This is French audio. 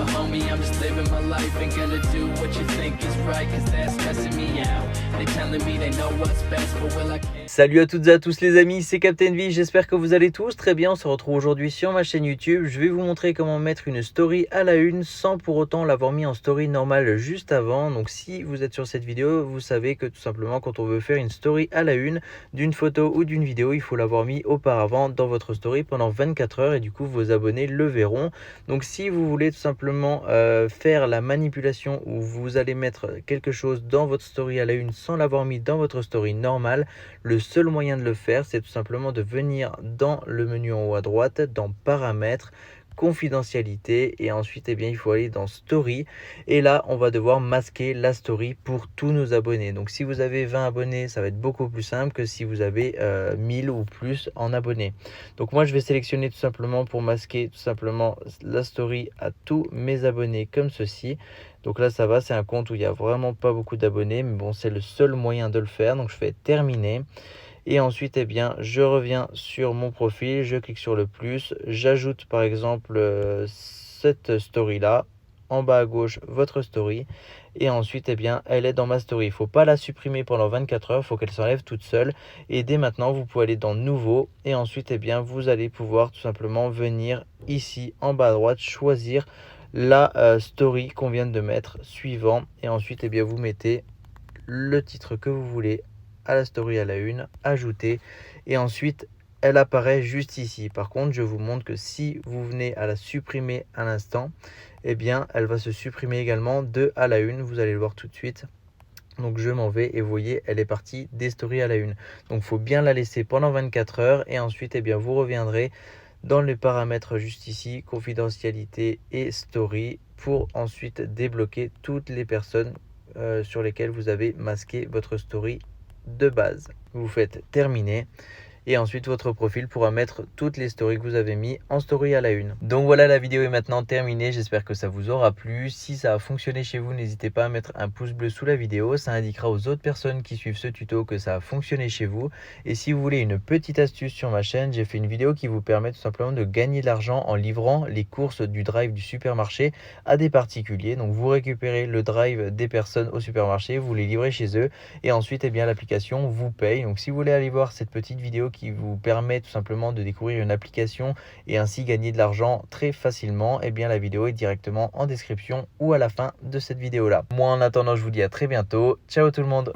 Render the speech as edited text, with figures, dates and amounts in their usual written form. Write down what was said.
But homie, I'm just living my life, ain't gonna do what you think is right, cause that's stressing me out. They telling me they know what's best, but will I can't. Salut à toutes et à tous les amis, c'est Captain V, j'espère que vous allez tous très bien. On se retrouve aujourd'hui sur ma chaîne YouTube. Je vais vous montrer comment mettre une story à la une sans pour autant l'avoir mis en story normale juste avant. Donc si vous êtes sur cette vidéo, vous savez que tout simplement quand on veut faire une story à la une d'une photo ou d'une vidéo, il faut l'avoir mis auparavant dans votre story pendant 24 heures et du coup vos abonnés le verront. Donc si vous voulez tout simplement faire la manipulation où vous allez mettre quelque chose dans votre story à la une sans l'avoir mis dans votre story normale, le seul moyen de le faire, c'est tout simplement de venir dans le menu en haut à droite, dans paramètres, confidentialité, et ensuite il faut aller dans story, et là on va devoir masquer la story pour tous nos abonnés. Donc si vous avez 20 abonnés, ça va être beaucoup plus simple que si vous avez 1000 ou plus en abonnés. Donc moi je vais sélectionner tout simplement pour masquer tout simplement la story à tous mes abonnés comme ceci. Donc là ça va, c'est un compte où il n'y a vraiment pas beaucoup d'abonnés, mais bon, c'est le seul moyen de le faire. Donc je fais terminer. Et ensuite, je reviens sur mon profil, je clique sur le plus, j'ajoute par exemple cette story-là, en bas à gauche, votre story. Et ensuite, elle est dans ma story. Il ne faut pas la supprimer pendant 24 heures, il faut qu'elle s'enlève toute seule. Et dès maintenant, vous pouvez aller dans Nouveau. Et ensuite, vous allez pouvoir tout simplement venir ici, en bas à droite, choisir la story qu'on vient de mettre, suivant. Et ensuite, vous mettez le titre que vous voulez à la story à la une, ajouter, et ensuite elle apparaît juste ici. Par contre, je vous montre que si vous venez à la supprimer à l'instant, elle va se supprimer également de à la une. Vous allez le voir tout de suite. Donc je m'en vais et vous voyez, elle est partie des stories à la une. Donc il faut bien la laisser pendant 24 heures et ensuite vous reviendrez dans les paramètres juste ici, confidentialité et story, pour ensuite débloquer toutes les personnes sur lesquelles vous avez masqué votre story de base. Vous faites terminer et ensuite votre profil pourra mettre toutes les stories que vous avez mis en story à la une. Donc voilà, la vidéo est maintenant terminée, j'espère que ça vous aura plu. Si ça a fonctionné chez vous, n'hésitez pas à mettre un pouce bleu sous la vidéo, ça indiquera aux autres personnes qui suivent ce tuto que ça a fonctionné chez vous. Et si vous voulez une petite astuce sur ma chaîne, j'ai fait une vidéo qui vous permet tout simplement de gagner de l'argent en livrant les courses du drive du supermarché à des particuliers. Donc vous récupérez le drive des personnes au supermarché, vous les livrez chez eux et ensuite l'application vous paye. Donc si vous voulez aller voir cette petite vidéo qui vous permet tout simplement de découvrir une application et ainsi gagner de l'argent très facilement, la vidéo est directement en description ou à la fin de cette vidéo là. Moi en attendant, je vous dis à très bientôt. Ciao tout le monde.